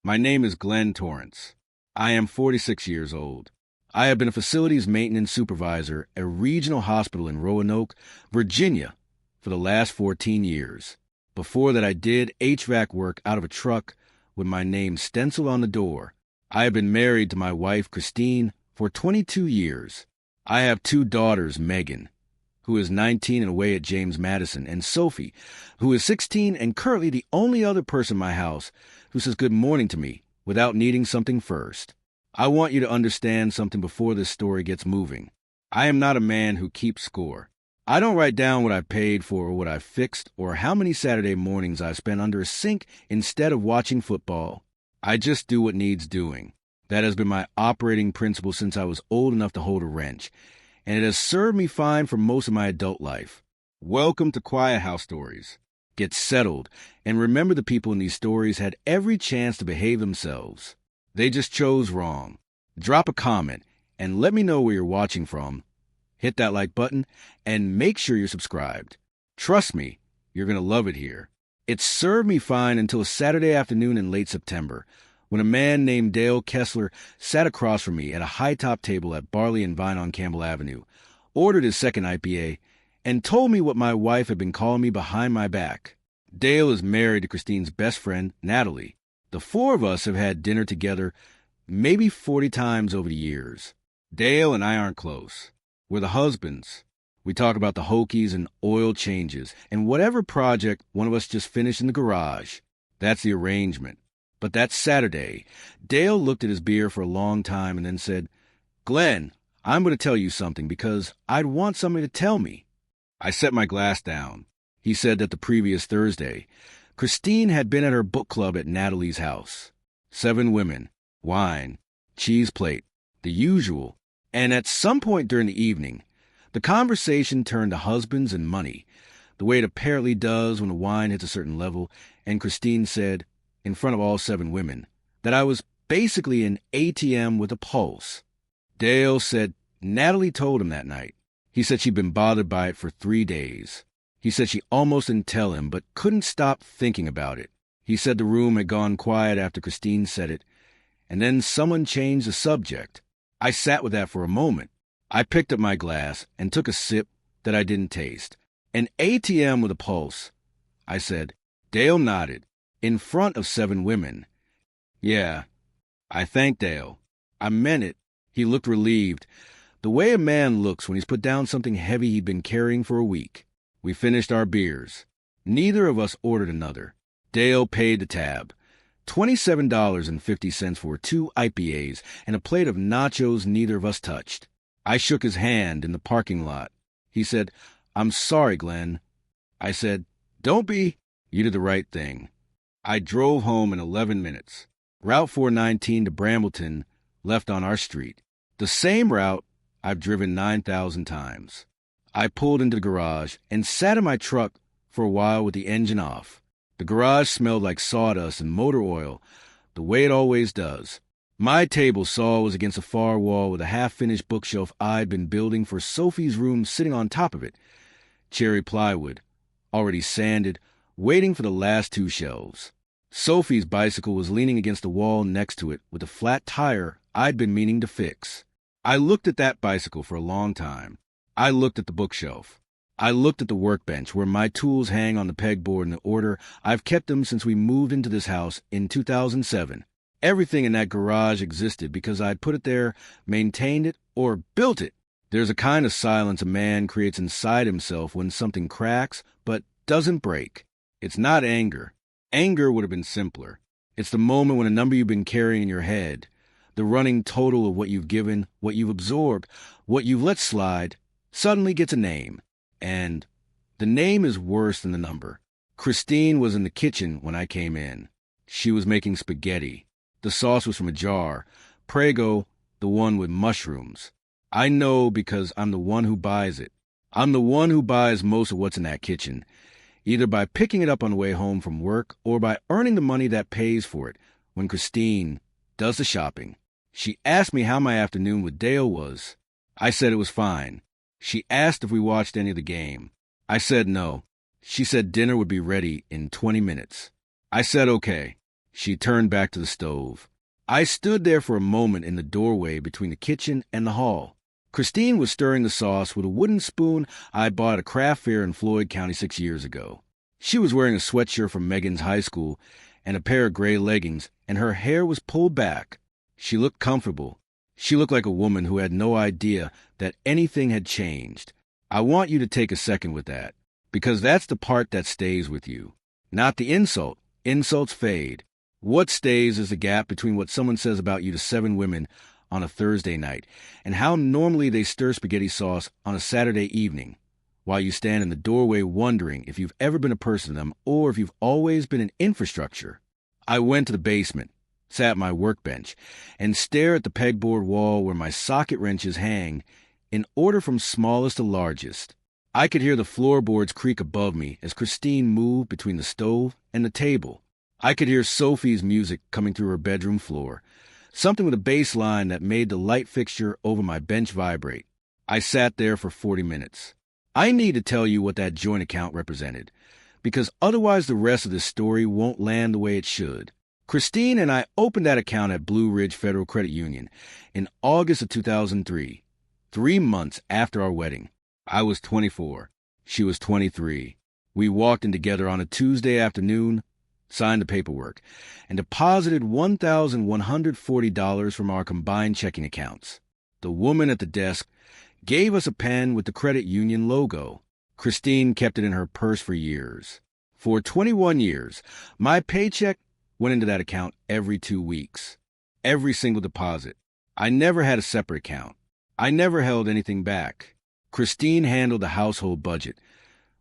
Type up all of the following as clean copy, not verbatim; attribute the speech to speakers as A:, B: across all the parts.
A: My name is Glenn Torrance. I am 46 years old. I have been a facilities maintenance supervisor at a regional hospital in Roanoke, Virginia, for the last 14 years. Before that, I did HVAC work out of a truck with my name stenciled on the door. I have been married to my wife, Christine, for 22 years. I have two daughters, Megan, who is 19 and away at James Madison, and Sophie, who is 16 and currently the only other person in my house who says good morning to me without needing something first. I want you to understand something before this story gets moving. I am not a man who keeps score. I don't write down what I paid for or what I fixed or how many Saturday mornings I spent under a sink instead of watching football. I just do what needs doing. That has been my operating principle since I was old enough to hold a wrench, and it has served me fine for most of my adult life. Welcome to Quiet House Stories. Get settled, and remember the people in these stories had every chance to behave themselves. They just chose wrong. Drop a comment, and let me know where you're watching from. Hit that like button, and make sure you're subscribed. Trust me, you're going to love it here. It served me fine until a Saturday afternoon in late September, when a man named Dale Kessler sat across from me at a high-top table at Barley and Vine on Campbell Avenue, ordered his second IPA, and told me what my wife had been calling me behind my back. Dale is married to Christine's best friend, Natalie. The four of us have had dinner together maybe 40 times over the years. Dale and I aren't close. We're the husbands. We talk about the Hokies and oil changes and whatever project one of us just finished in the garage. That's the arrangement. But that Saturday, Dale looked at his beer for a long time and then said, "Glenn, I'm going to tell you something because I'd want somebody to tell me." I set my glass down. He said that the previous Thursday, Christine had been at her book club at Natalie's house. 7 women, wine, cheese plate, the usual. And at some point during the evening, the conversation turned to husbands and money, the way it apparently does when the wine hits a certain level, and Christine said, in front of all 7 women, that I was basically an ATM with a pulse. Dale said Natalie told him that night. He said she'd been bothered by it for 3 days. He said she almost didn't tell him, but couldn't stop thinking about it. He said the room had gone quiet after Christine said it, and then someone changed the subject. I sat with that for a moment. I picked up my glass and took a sip that I didn't taste. An ATM with a pulse, I said. Dale nodded, in front of 7 women. Yeah, I thanked Dale. I meant it. He looked relieved, the way a man looks when he's put down something heavy he'd been carrying for a week. We finished our beers. Neither of us ordered another. Dale paid the tab. $27.50 for 2 IPAs and a plate of nachos neither of us touched. I shook his hand in the parking lot. He said, "I'm sorry, Glenn." I said, "Don't be. You did the right thing." I drove home in 11 minutes. Route 419 to Brambleton left on our street. The same route I've driven 9,000 times. I pulled into the garage and sat in my truck for a while with the engine off. The garage smelled like sawdust and motor oil, the way it always does. My table saw was against a far wall with a half-finished bookshelf I'd been building for Sophie's room sitting on top of it. Cherry plywood, already sanded, waiting for the last 2 shelves. Sophie's bicycle was leaning against the wall next to it with a flat tire I'd been meaning to fix. I looked at that bicycle for a long time. I looked at the bookshelf. I looked at the workbench where my tools hang on the pegboard in the order I've kept them since we moved into this house in 2007. Everything in that garage existed because I'd put it there, maintained it, or built it. There's a kind of silence a man creates inside himself when something cracks but doesn't break. It's not anger. Anger would have been simpler. It's the moment when a number you've been carrying in your head, the running total of what you've given, what you've absorbed, what you've let slide, suddenly gets a name. And the name is worse than the number. Christine was in the kitchen when I came in. She was making spaghetti. The sauce was from a jar. Prego, the one with mushrooms. I know because I'm the one who buys it. I'm the one who buys most of what's in that kitchen, either by picking it up on the way home from work or by earning the money that pays for it when Christine does the shopping. She asked me how my afternoon with Dale was. I said it was fine. She asked if we watched any of the game. I said no. She said dinner would be ready in 20 minutes. I said okay. She turned back to the stove. I stood there for a moment in the doorway between the kitchen and the hall. Christine was stirring the sauce with a wooden spoon I bought at a craft fair in Floyd County 6 years ago. She was wearing a sweatshirt from Megan's high school and a pair of gray leggings, and her hair was pulled back. She looked comfortable. She looked like a woman who had no idea that anything had changed. I want you to take a second with that, because that's the part that stays with you. Not the insult. Insults fade. What stays is the gap between what someone says about you to 7 women on a Thursday night and how normally they stir spaghetti sauce on a Saturday evening, while you stand in the doorway wondering if you've ever been a person to them or if you've always been an infrastructure. I went to the basement, sat at my workbench, and stared at the pegboard wall where my socket wrenches hang in order from smallest to largest. I could hear the floorboards creak above me as Christine moved between the stove and the table. I could hear Sophie's music coming through her bedroom floor, something with a bass line that made the light fixture over my bench vibrate. I sat there for 40 minutes. I need to tell you what that joint account represented, because otherwise the rest of this story won't land the way it should. Christine and I opened that account at Blue Ridge Federal Credit Union in August of 2003, 3 months after our wedding. I was 24. She was 23. We walked in together on a Tuesday afternoon, signed the paperwork, and deposited $1,140 from our combined checking accounts. The woman at the desk gave us a pen with the credit union logo. Christine kept it in her purse for years. For 21 years, my paycheck went into that account every 2 weeks. Every single deposit. I never had a separate account. I never held anything back. Christine handled the household budget.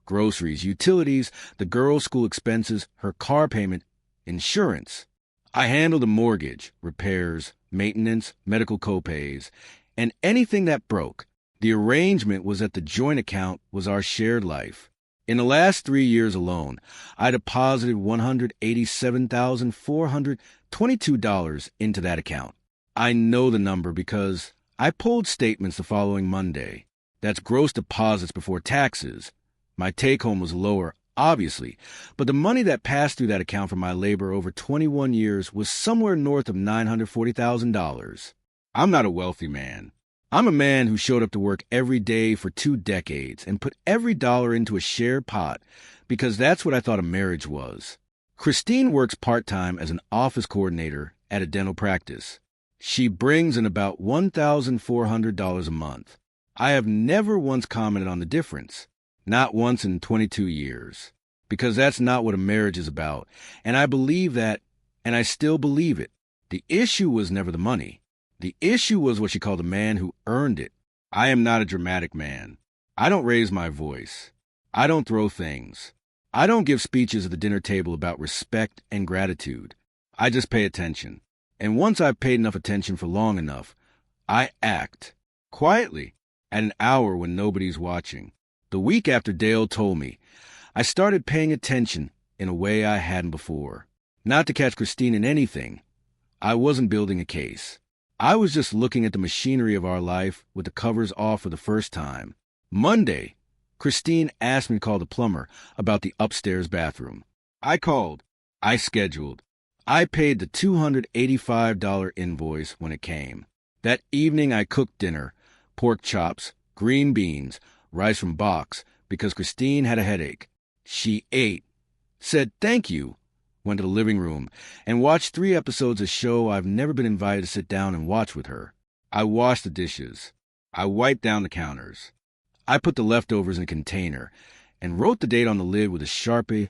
A: Groceries, utilities, the girls' school expenses, her car payment, insurance. I handled the mortgage, repairs, maintenance, medical copays, and anything that broke. The arrangement was that the joint account was our shared life. In the last 3 years alone, I deposited $187,422 into that account. I know the number because I pulled statements the following Monday. That's gross deposits before taxes. My take-home was lower, obviously, but the money that passed through that account for my labor over 21 years was somewhere north of $940,000. I'm not a wealthy man. I'm a man who showed up to work every day for 2 decades and put every dollar into a shared pot because that's what I thought a marriage was. Christine works part-time as an office coordinator at a dental practice. She brings in about $1,400 a month. I have never once commented on the difference. Not once in 22 years. Because that's not what a marriage is about. And I believe that, and I still believe it. The issue was never the money. The issue was what she called a man who earned it. I am not a dramatic man. I don't raise my voice. I don't throw things. I don't give speeches at the dinner table about respect and gratitude. I just pay attention. And once I've paid enough attention for long enough, I act. Quietly. At an hour when nobody's watching. The week after Dale told me, I started paying attention in a way I hadn't before. Not to catch Christine in anything. I wasn't building a case. I was just looking at the machinery of our life with the covers off for the first time. Monday, Christine asked me to call the plumber about the upstairs bathroom. I called. I scheduled. I paid the $285 invoice when it came. That evening I cooked dinner, pork chops, green beans, rice from box, because Christine had a headache. She ate, said thank you, went to the living room, and watched 3 episodes of a show I've never been invited to sit down and watch with her. I washed the dishes. I wiped down the counters. I put the leftovers in a container and wrote the date on the lid with a Sharpie,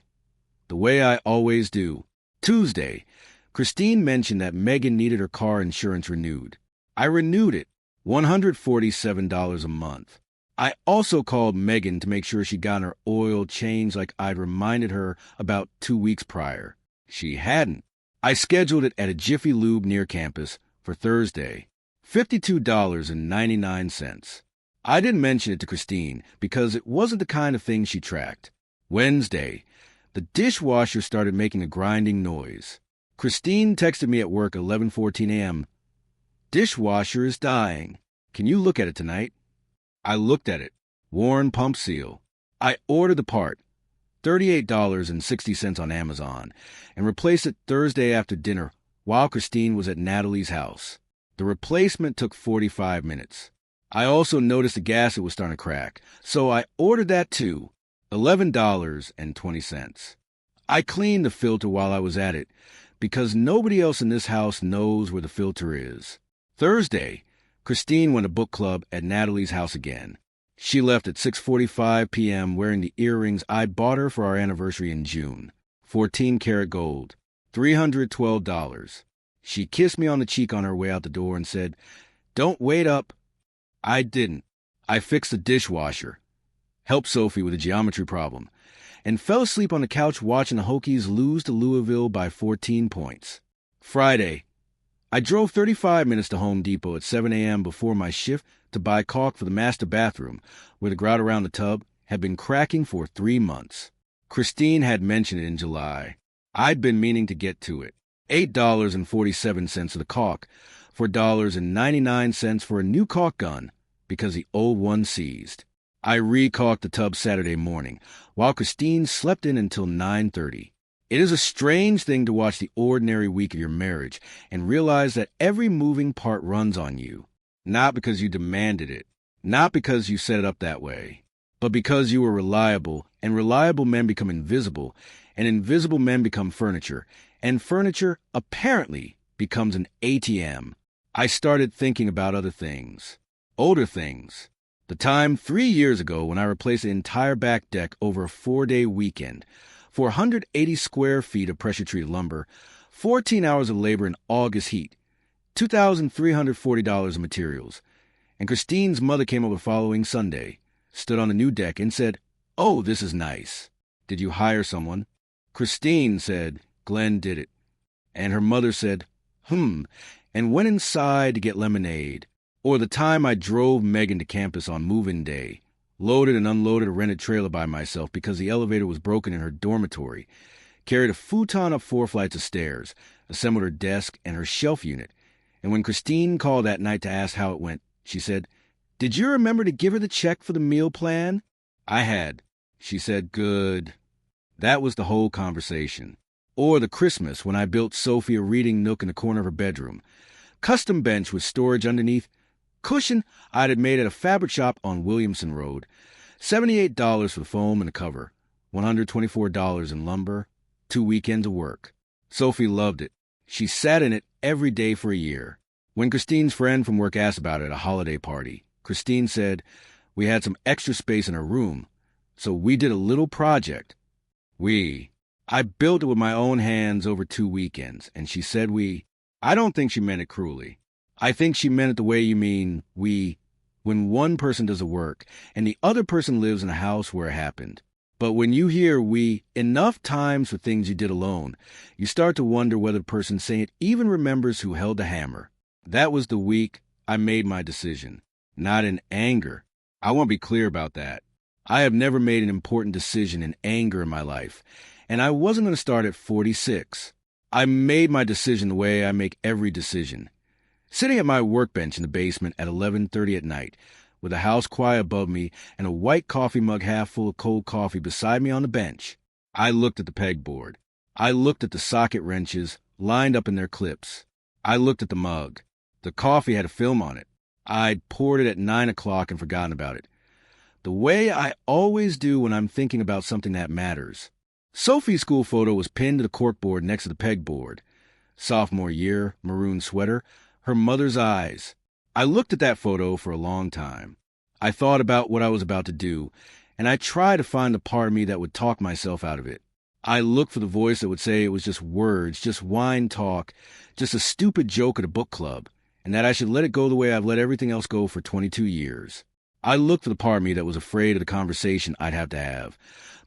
A: the way I always do. Tuesday, Christine mentioned that Megan needed her car insurance renewed. I renewed it, $147 a month. I also called Megan to make sure she got her oil changed like I'd reminded her about 2 weeks prior. She hadn't. I scheduled it at a Jiffy Lube near campus for Thursday, $52.99. I didn't mention it to Christine because it wasn't the kind of thing she tracked. Wednesday, the dishwasher started making a grinding noise. Christine texted me at work at 11:14 a.m. Dishwasher is dying. Can you look at it tonight? I looked at it. Worn pump seal. I ordered the part. $38.60 on Amazon, and replaced it Thursday after dinner while Christine was at Natalie's house. The replacement took 45 minutes. I also noticed the gasket was starting to crack, so I ordered that too, $11.20. I cleaned the filter while I was at it, because nobody else in this house knows where the filter is. Thursday, Christine went to book club at Natalie's house again. She left at 6:45 p.m. wearing the earrings I bought her for our anniversary in June. 14-karat gold. $312. She kissed me on the cheek on her way out the door and said, "Don't wait up." I didn't. I fixed the dishwasher, helped Sophie with a geometry problem, and fell asleep on the couch watching the Hokies lose to Louisville by 14 points. Friday, I drove 35 minutes to Home Depot at 7 a.m. before my shift to buy caulk for the master bathroom, where the grout around the tub had been cracking for 3 months. Christine had mentioned it in July. I'd been meaning to get to it. $8.47 of the caulk for $1.99 for a new caulk gun because the old one seized. I re-caulked the tub Saturday morning, while Christine slept in until 9:30. It is a strange thing to watch the ordinary week of your marriage and realize that every moving part runs on you, not because you demanded it, not because you set it up that way, but because you were reliable, and reliable men become invisible, and invisible men become furniture, and furniture apparently becomes an ATM. I started thinking about other things, older things. The time 3 years ago when I replaced the entire back deck over a 4-day weekend, 480 square feet of pressure-treated lumber, 14 hours of labor in August heat, $2,340 of materials. And Christine's mother came over the following Sunday, stood on the new deck, and said, "Oh, this is nice. Did you hire someone?" Christine said, "Glenn did it." And her mother said, and went inside to get lemonade. Or the time I drove Megan to campus on move-in day, loaded and unloaded a rented trailer by myself because the elevator was broken in her dormitory, carried a futon up 4 flights of stairs, assembled her desk and her shelf unit, and when Christine called that night to ask how it went, she said, "Did you remember to give her the check for the meal plan?" I had. She said, "Good." That was the whole conversation. Or the Christmas when I built Sophie a reading nook in the corner of her bedroom. Custom bench with storage underneath. Cushion I'd had made at a fabric shop on Williamson Road. $78 for the foam and the cover. $124 in lumber. 2 weekends of work. Sophie loved it. She sat in it every day for a year. When Christine's friend from work asked about it at a holiday party, Christine said we had some extra space in her room, so we did a little project. I built it with my own hands over 2 weekends, and she said I don't think she meant it cruelly. I think she meant it the way you mean when one person does the work and the other person lives in a house where it happened. But when you hear enough times for things you did alone, you start to wonder whether the person saying it even remembers who held the hammer. That was the week I made my decision, not in anger. I want to be clear about that. I have never made an important decision in anger in my life, and I wasn't going to start at 46. I made my decision the way I make every decision. Sitting at my workbench in the basement at 11:30 at night, with the house quiet above me and a white coffee mug half full of cold coffee beside me on the bench, I looked at the pegboard. I looked at the socket wrenches lined up in their clips. I looked at the mug. The coffee had a film on it. I'd poured it at 9 o'clock and forgotten about it. The way I always do when I'm thinking about something that matters. Sophie's school photo was pinned to the corkboard next to the pegboard. Sophomore year, maroon sweater, her mother's eyes. I looked at that photo for a long time. I thought about what I was about to do, and I tried to find the part of me that would talk myself out of it. I looked for the voice that would say it was just words, just wine talk, just a stupid joke at a book club, and that I should let it go the way I've let everything else go for 22 years. I looked for the part of me that was afraid of the conversation I'd have to have,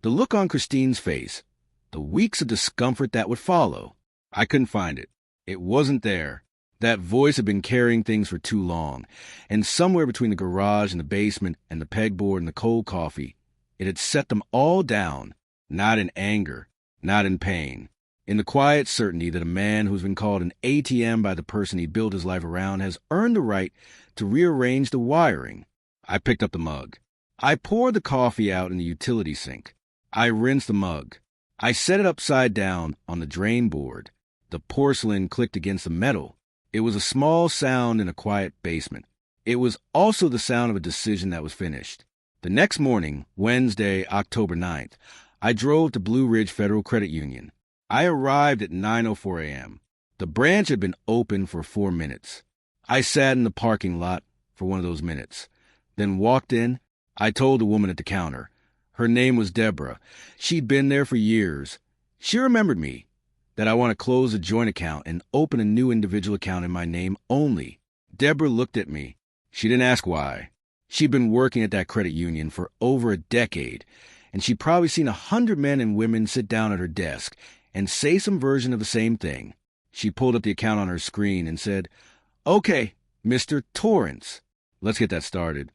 A: the look on Christine's face, the weeks of discomfort that would follow. I couldn't find it. It wasn't there. That voice had been carrying things for too long, and somewhere between the garage and the basement and the pegboard and the cold coffee, it had set them all down, not in anger, not in pain, in the quiet certainty that a man who's been called an ATM by the person he built his life around has earned the right to rearrange the wiring. I picked up the mug. I poured the coffee out in the utility sink. I rinsed the mug. I set it upside down on the drain board. The porcelain clicked against the metal. It was a small sound in a quiet basement. It was also the sound of a decision that was finished. The next morning, Wednesday, October 9th, I drove to Blue Ridge Federal Credit Union. I arrived at 9:04 a.m. The branch had been open for 4 minutes. I sat in the parking lot for one of those minutes, then walked in. I told the woman at the counter. Her name was Deborah. She'd been there for years. She remembered me, that I want to close a joint account and open a new individual account in my name only. Deborah looked at me. She didn't ask why. She'd been working at that credit union for over a decade, and she'd probably seen 100 men and women sit down at her desk and say some version of the same thing. She pulled up the account on her screen and said, "Okay, Mr. Torrance, let's get that started."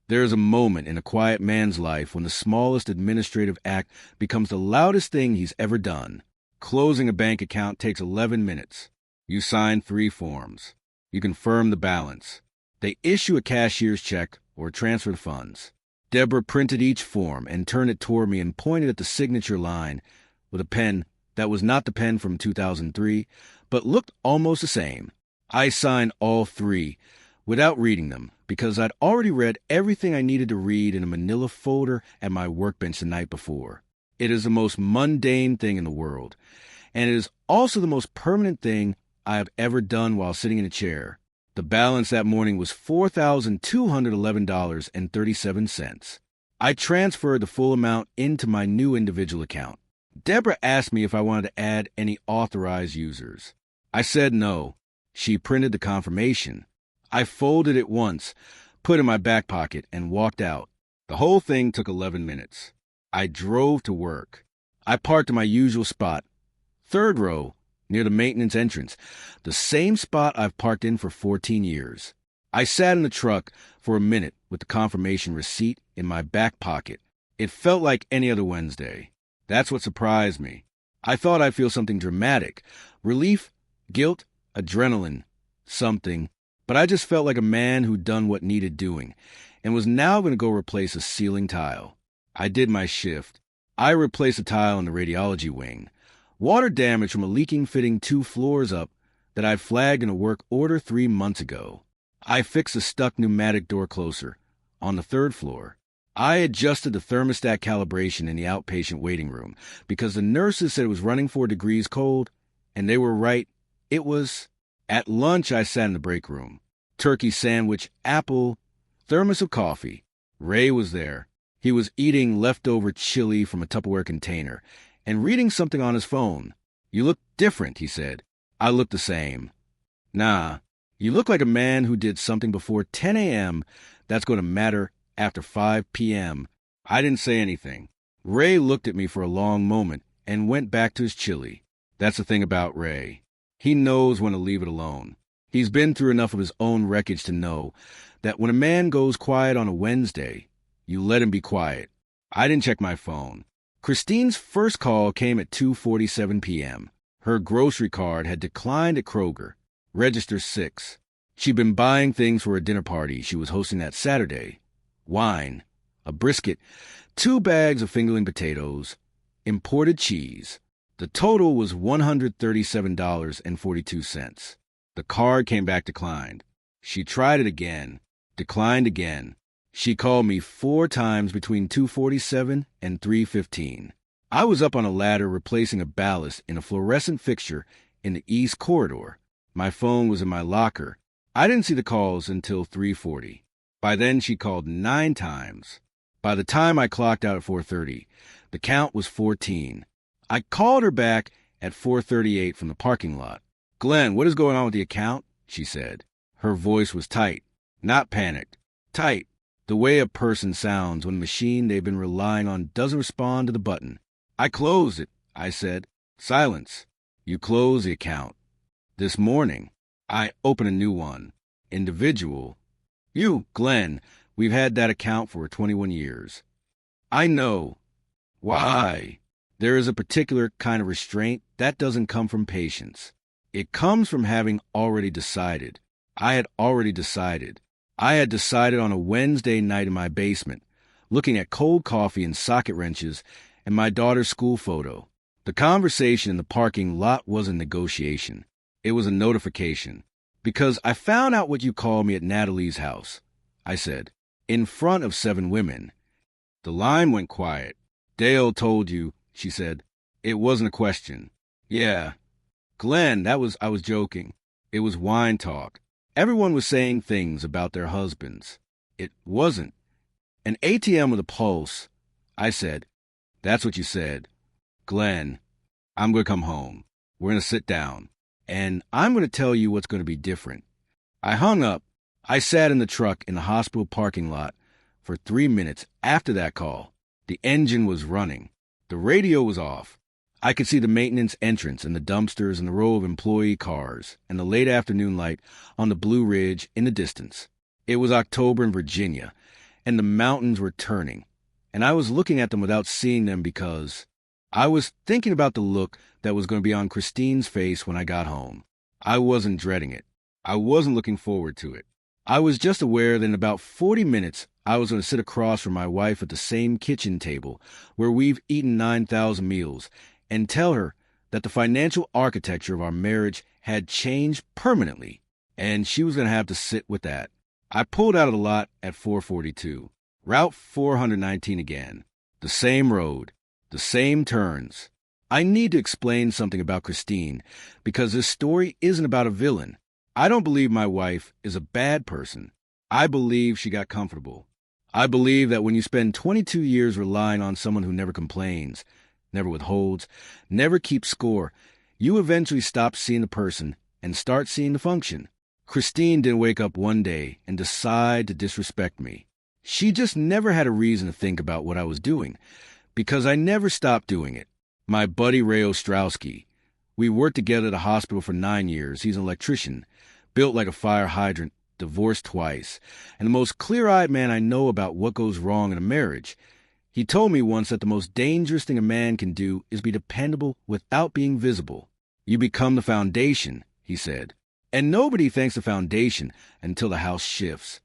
A: There is a moment in a quiet man's life when the smallest administrative act becomes the loudest thing he's ever done. Closing a bank account takes 11 minutes. You sign 3 forms. You confirm the balance. They issue a cashier's check or transfer the funds. Deborah printed each form and turned it toward me and pointed at the signature line with a pen that was not the pen from 2003, but looked almost the same. I signed all 3 without reading them because I'd already read everything I needed to read in a manila folder at my workbench the night before. It is the most mundane thing in the world, and it is also the most permanent thing I have ever done while sitting in a chair. The balance that morning was $4,211.37. I transferred the full amount into my new individual account. Deborah asked me if I wanted to add any authorized users. I said no. She printed the confirmation. I folded it once, put it in my back pocket, and walked out. The whole thing took 11 minutes. I drove to work. I parked in my usual spot, 3rd row, near the maintenance entrance, the same spot I've parked in for 14 years. I sat in the truck for a minute with the confirmation receipt in my back pocket. It felt like any other Wednesday. That's what surprised me. I thought I'd feel something dramatic, relief, guilt, adrenaline, something, but I just felt like a man who'd done what needed doing and was now going to go replace a ceiling tile. I did my shift. I replaced a tile in the radiology wing. Water damage from a leaking fitting 2 floors up that I'd flagged in a work order 3 months ago. I fixed a stuck pneumatic door closer on the 3rd floor. I adjusted the thermostat calibration in the outpatient waiting room because the nurses said it was running 4 degrees cold, and they were right. It was. At lunch, I sat in the break room. Turkey sandwich, apple, thermos of coffee. Ray was there. He was eating leftover chili from a Tupperware container and reading something on his phone. "You look different," he said. I looked the same. "Nah, you look like a man who did something before 10 a.m. that's going to matter after 5 p.m. I didn't say anything. Ray looked at me for a long moment and went back to his chili. That's the thing about Ray. He knows when to leave it alone. He's been through enough of his own wreckage to know that when a man goes quiet on a Wednesday, you let him be quiet. I didn't check my phone. Christine's first call came at 2:47 p.m. Her grocery card had declined at Kroger. Register 6. She'd been buying things for a dinner party she was hosting that Saturday. Wine, a brisket, 2 bags of fingerling potatoes, imported cheese. The total was $137.42. The card came back declined. She tried it again, declined again. She called me 4 times between 2:47 and 3:15. I was up on a ladder replacing a ballast in a fluorescent fixture in the east corridor. My phone was in my locker. I didn't see the calls until 3:40. By then, she called 9 times. By the time I clocked out at 4:30, the count was 14. I called her back at 4:38 from the parking lot. "Glenn, what is going on with the account?" she said. Her voice was tight, not panicked. Tight, the way a person sounds when the machine they've been relying on doesn't respond to the button. "I closed it," I said. Silence. "You closed the account." "This morning." "I opened a new one." "Individual." "You, Glenn, we've had that account for 21 years. "I know." "Why?" "There is a particular kind of restraint that doesn't come from patience. It comes from having already decided. I had already decided. I had decided on a Wednesday night in my basement, looking at cold coffee and socket wrenches and my daughter's school photo. The conversation in the parking lot wasn't negotiation. It was a notification. Because I found out what you called me at Natalie's house, I said, in front of 7 women. The line went quiet. Dale told you, she said. It wasn't a question. Yeah. Glenn, I was joking. It was wine talk. Everyone was saying things about their husbands. It wasn't. An ATM with a pulse. I said, that's what you said. Glenn, I'm going to come home. We're going to sit down. And I'm going to tell you what's going to be different. I hung up. I sat in the truck in the hospital parking lot for 3 minutes after that call. The engine was running. The radio was off. I could see the maintenance entrance and the dumpsters and the row of employee cars and the late afternoon light on the Blue Ridge in the distance. It was October in Virginia, and the mountains were turning. And I was looking at them without seeing them because I was thinking about the look that was going to be on Christine's face when I got home. I wasn't dreading it. I wasn't looking forward to it. I was just aware that in about 40 minutes, I was going to sit across from my wife at the same kitchen table where we've eaten 9,000 meals and tell her that the financial architecture of our marriage had changed permanently, and she was going to have to sit with that. I pulled out of the lot at 442. Route 419 again. The same road. The same turns. I need to explain something about Christine because this story isn't about a villain. I don't believe my wife is a bad person. I believe she got comfortable. I believe that when you spend 22 years relying on someone who never complains, never withholds, never keeps score, you eventually stop seeing the person and start seeing the function. Christine didn't wake up one day and decide to disrespect me. She just never had a reason to think about what I was doing, because I never stopped doing it. My buddy Ray Ostrowski. We worked together at a hospital for 9 years. He's an electrician, built like a fire hydrant, divorced twice, and the most clear-eyed man I know about what goes wrong in a marriage. He told me once that the most dangerous thing a man can do is be dependable without being visible. You become the foundation, he said. And nobody thanks the foundation until the house shifts.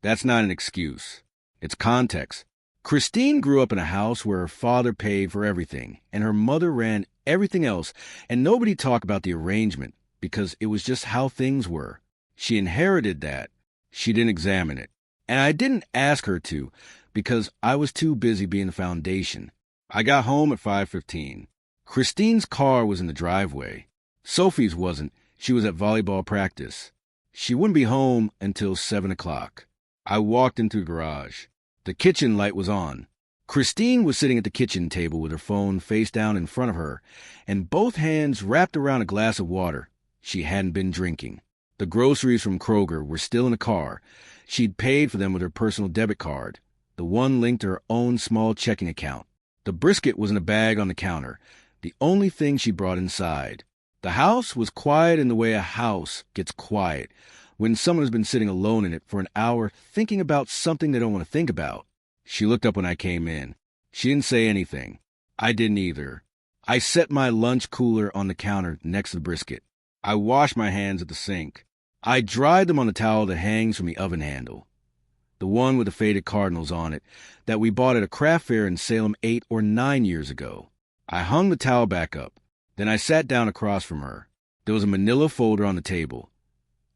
A: That's not an excuse. It's context. Christine grew up in a house where her father paid for everything, and her mother ran everything else, and nobody talked about the arrangement because it was just how things were. She inherited that. She didn't examine it. And I didn't ask her to because I was too busy being the foundation. I got home at 5:15. Christine's car was in the driveway. Sophie's wasn't. She was at volleyball practice. She wouldn't be home until 7 o'clock. I walked into the garage. The kitchen light was on. Christine was sitting at the kitchen table with her phone face down in front of her and both hands wrapped around a glass of water. She hadn't been drinking. The groceries from Kroger were still in the car. She'd paid for them with her personal debit card, the one linked to her own small checking account. The brisket was in a bag on the counter, the only thing she brought inside. The house was quiet in the way a house gets quiet when someone has been sitting alone in it for an hour thinking about something they don't want to think about. She looked up when I came in. She didn't say anything. I didn't either. I set my lunch cooler on the counter next to the brisket. I washed my hands at the sink. I dried them on the towel that hangs from the oven handle, the one with the faded cardinals on it that we bought at a craft fair in Salem 8 or 9 years ago. I hung the towel back up. Then I sat down across from her. There was a manila folder on the table.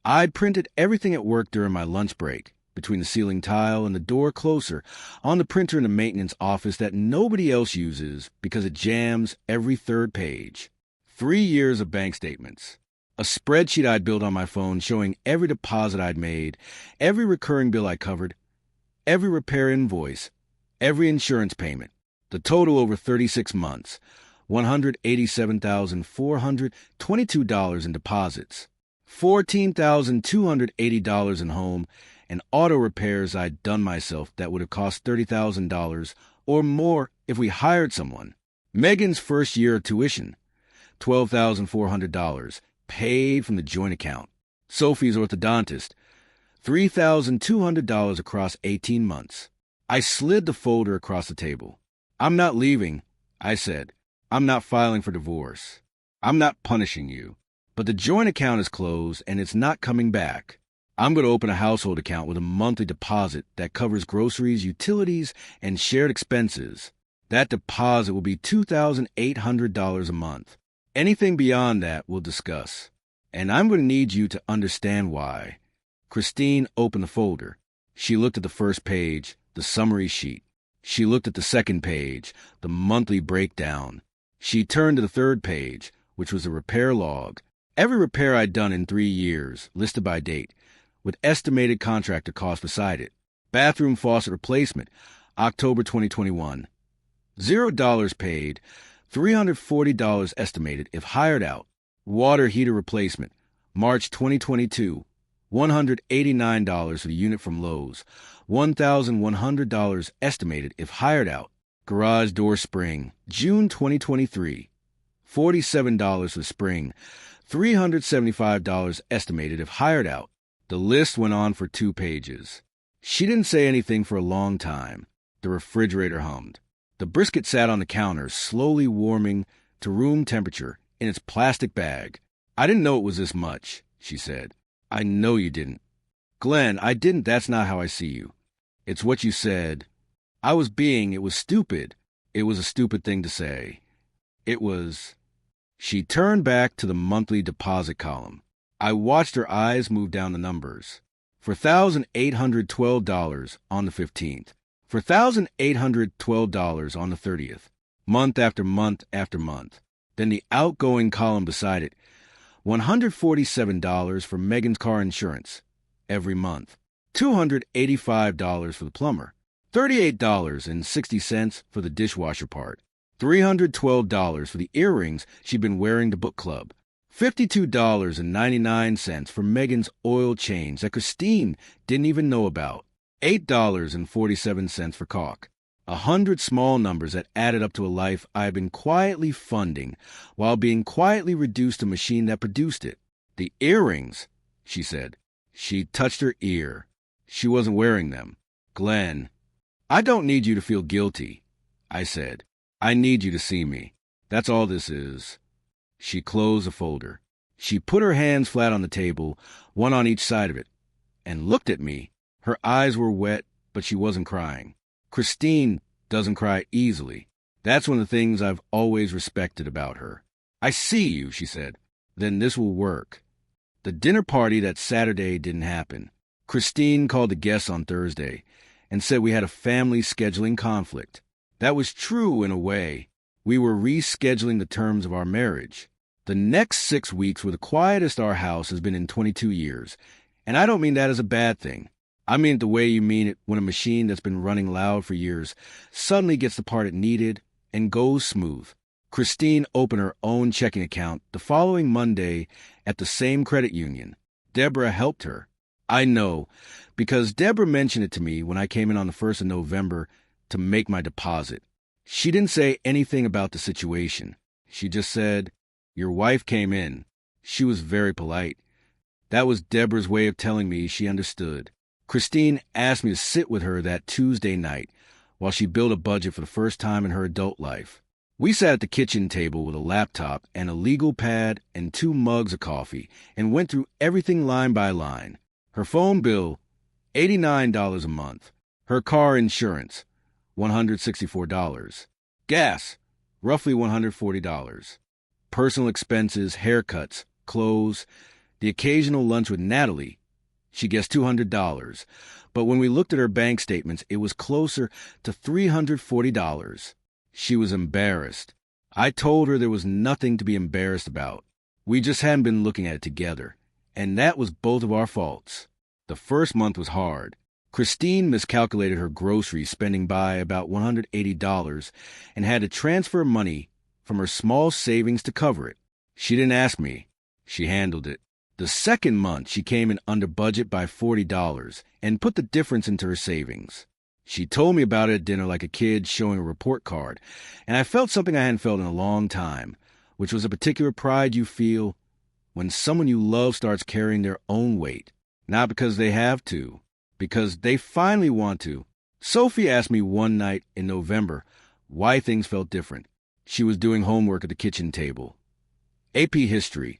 A: I'd printed everything at work during my lunch break, between the ceiling tile and the door closer, on the printer in the maintenance office that nobody else uses because it jams every third page. 3 years of bank statements. A spreadsheet I'd built on my phone showing every deposit I'd made, every recurring bill I covered, every repair invoice, every insurance payment. The total over 36 months, $187,422 in deposits, $14,280 in home, and auto repairs I'd done myself that would have cost $30,000 or more if we hired someone. Megan's first year of tuition, $12,400, paid from the joint account. Sophie's orthodontist, $3,200 across 18 months. I slid the folder across the table. I'm not leaving, I said. I'm not filing for divorce. I'm not punishing you. But the joint account is closed and it's not coming back. I'm going to open a household account with a monthly deposit that covers groceries, utilities, and shared expenses. That deposit will be $2,800 a month. Anything beyond that we'll discuss. And I'm going to need you to understand why. Christine opened the folder. She looked at the first page, the summary sheet. She looked at the second page, the monthly breakdown. She turned to the third page, which was a repair log. Every repair I'd done in 3 years, listed by date, with estimated contractor cost beside it. Bathroom faucet replacement, October 2021. $0 paid, $340 estimated if hired out. Water heater replacement, March 2022. $189 for the unit from Lowe's. $1,100 estimated if hired out. Garage door spring, June 2023. $47 for spring. $375 estimated if hired out. The list went on for 2 pages. She didn't say anything for a long time. The refrigerator hummed. The brisket sat on the counter, slowly warming to room temperature in its plastic bag. "I didn't know it was this much," she said. "I know you didn't." "Glenn, I didn't. That's not how I see you. It's what you said." It was stupid. It was a stupid thing to say. It was. She turned back to the monthly deposit column. I watched her eyes move down the numbers. For $1,812 on the 15th. For $1,812 on the 30th. Month after month after month. Then the outgoing column beside it. $147 for Megan's car insurance every month. $285 for the plumber. $38.60 for the dishwasher part. $312 for the earrings she'd been wearing to book club. $52.99 for Megan's oil change that Christine didn't even know about. $8.47 for caulk. 100 small numbers that added up to a life I had been quietly funding while being quietly reduced to a machine that produced it. "The earrings," she said. She touched her ear. She wasn't wearing them. "Glenn, I don't need you to feel guilty," I said. "I need you to see me. That's all this is." She closed the folder. She put her hands flat on the table, one on each side of it, and looked at me. Her eyes were wet, but she wasn't crying. Christine doesn't cry easily. That's one of the things I've always respected about her. "I see you," she said. "Then this will work." The dinner party that Saturday didn't happen. Christine called the guests on Thursday and said we had a family scheduling conflict. That was true in a way. We were rescheduling the terms of our marriage. The next 6 weeks were the quietest our house has been in 22 years, and I don't mean that as a bad thing. I mean it the way you mean it when a machine that's been running loud for years suddenly gets the part it needed and goes smooth. Christine opened her own checking account the following Monday at the same credit union. Deborah helped her. I know, because Deborah mentioned it to me when I came in on the 1st of November to make my deposit. She didn't say anything about the situation. She just said, "Your wife came in." She was very polite. That was Deborah's way of telling me she understood. Christine asked me to sit with her that Tuesday night while she built a budget for the first time in her adult life. We sat at the kitchen table with a laptop and a legal pad and 2 mugs of coffee and went through everything line by line. Her phone bill, $89 a month. Her car insurance, $164. Gas, roughly $140. Personal expenses, haircuts, clothes, the occasional lunch with Natalie. She guessed $200, but when we looked at her bank statements, it was closer to $340. She was embarrassed. I told her there was nothing to be embarrassed about. We just hadn't been looking at it together, and that was both of our faults. The first month was hard. Christine miscalculated her grocery spending by about $180 and had to transfer money from her small savings to cover it. She didn't ask me. She handled it. The second month, she came in under budget by $40 and put the difference into her savings. She told me about it at dinner like a kid showing a report card, and I felt something I hadn't felt in a long time, which was a particular pride you feel when someone you love starts carrying their own weight, not because they have to, because they finally want to. Sophie asked me one night in November why things felt different. She was doing homework at the kitchen table. AP History.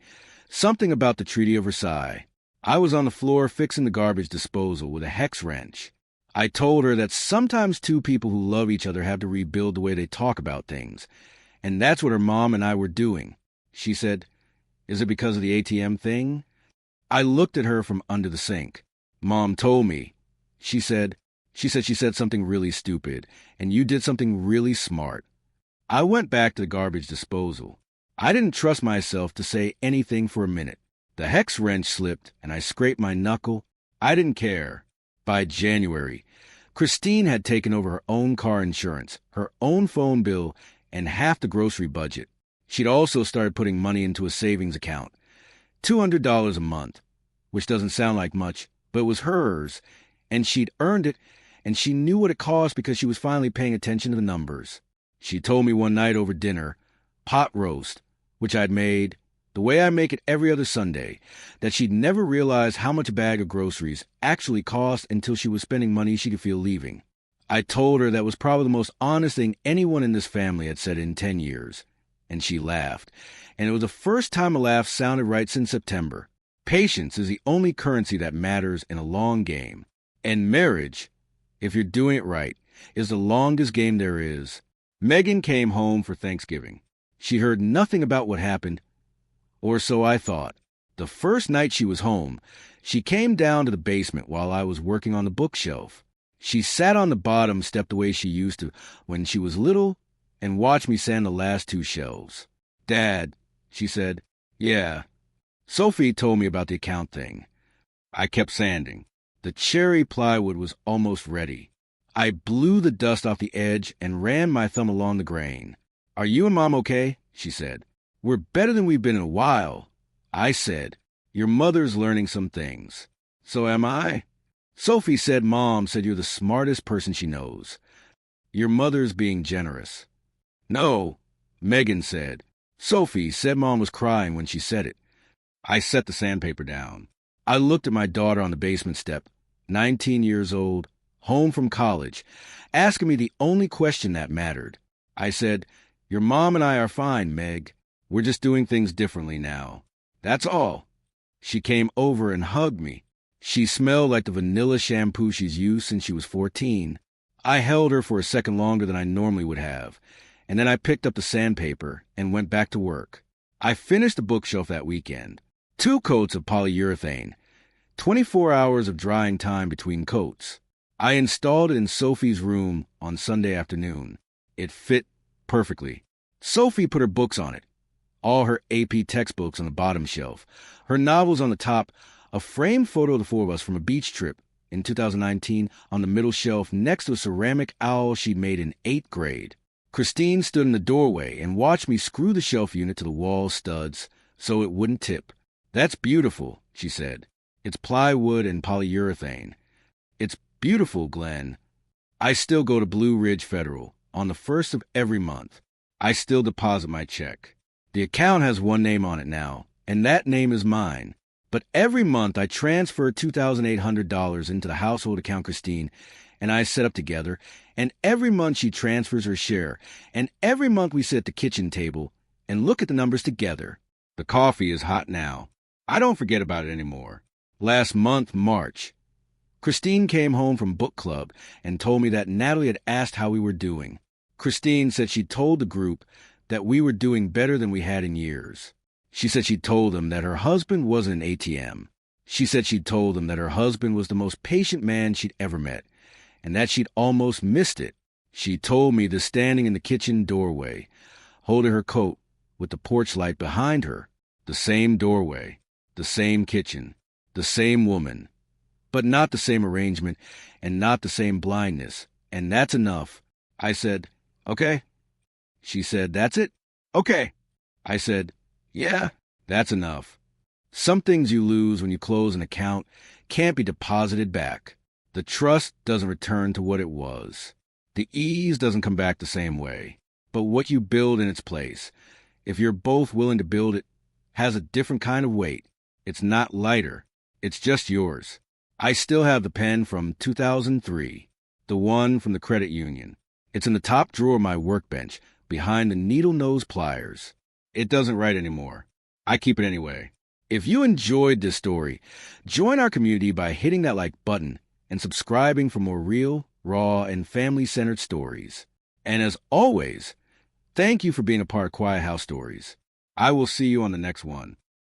A: Something about the Treaty of Versailles. I was on the floor fixing the garbage disposal with a hex wrench. I told her that sometimes two people who love each other have to rebuild the way they talk about things, and that's what her mom and I were doing. She said, "Is it because of the ATM thing?" I looked at her from under the sink. Mom told me. She said something really stupid, and you did something really smart. I went back to the garbage disposal. I didn't trust myself to say anything for a minute. The hex wrench slipped, and I scraped my knuckle. I didn't care. By January, Christine had taken over her own car insurance, her own phone bill, and half the grocery budget. She'd also started putting money into a savings account. $200 a month, which doesn't sound like much, but it was hers, and she'd earned it, and she knew what it cost because she was finally paying attention to the numbers. She told me one night over dinner, pot roast, which I'd made, the way I make it every other Sunday, that she'd never realized how much a bag of groceries actually cost until she was spending money she could feel leaving. I told her that was probably the most honest thing anyone in this family had said in 10 years, and she laughed. And it was the first time a laugh sounded right since September. Patience is the only currency that matters in a long game. And marriage, if you're doing it right, is the longest game there is. Megan came home for Thanksgiving. She heard nothing about what happened, or so I thought. The first night she was home, she came down to the basement while I was working on the bookshelf. She sat on the bottom step the way she used to when she was little and watched me sand the last two shelves. "Dad," she said. "Yeah." Sophie told me about the account thing. I kept sanding. The cherry plywood was almost ready. I blew the dust off the edge and ran my thumb along the grain. "Are you and Mom okay?" she said. "We're better than we've been in a while." I said, "Your mother's learning some things." "So am I?" Sophie said Mom said you're the smartest person she knows. Your mother's being generous. "No," Megan said. Sophie said Mom was crying when she said it. I set the sandpaper down. I looked at my daughter on the basement step, 19 years old, home from college, asking me the only question that mattered. I said, "Your mom and I are fine, Meg. We're just doing things differently now. That's all." She came over and hugged me. She smelled like the vanilla shampoo she's used since she was 14. I held her for a second longer than I normally would have, and then I picked up the sandpaper and went back to work. I finished the bookshelf that weekend. 2 coats of polyurethane, 24 hours of drying time between coats. I installed it in Sophie's room on Sunday afternoon. It fit perfectly. Sophie put her books on it, all her AP textbooks on the bottom shelf, her novels on the top, a framed photo of the 4 of us from a beach trip in 2019 on the middle shelf next to a ceramic owl she'd made in 8th grade. Christine stood in the doorway and watched me screw the shelf unit to the wall studs so it wouldn't tip. "That's beautiful," she said. "It's plywood and polyurethane." "It's beautiful, Glenn." I still go to Blue Ridge Federal on the 1st of every month. I still deposit my check. The account has one name on it now, and that name is mine. But every month I transfer $2,800 into the household account Christine and I set up together, and every month she transfers her share, and every month we sit at the kitchen table and look at the numbers together. The coffee is hot now. I don't forget about it anymore. Last month, March, Christine came home from book club and told me that Natalie had asked how we were doing. Christine said she'd told the group that we were doing better than we had in years. She said she'd told them that her husband wasn't an ATM. She said she'd told them that her husband was the most patient man she'd ever met, and that she'd almost missed it. She told me this standing in the kitchen doorway, holding her coat with the porch light behind her, the same doorway, the same kitchen, the same woman, but not the same arrangement and not the same blindness, and that's enough. I said, "Okay." She said, "That's it?" "Okay." I said, "Yeah, that's enough." Some things you lose when you close an account can't be deposited back. The trust doesn't return to what it was. The ease doesn't come back the same way. But what you build in its place, if you're both willing to build it, has a different kind of weight. It's not lighter. It's just yours. I still have the pen from 2003, the one from the credit union. It's in the top drawer of my workbench, behind the needle-nose pliers. It doesn't write anymore. I keep it anyway. If you enjoyed this story, join our community by hitting that like button and subscribing for more real, raw, and family-centered stories. And as always, thank you for being a part of Quiet House Stories. I will see you on the next one.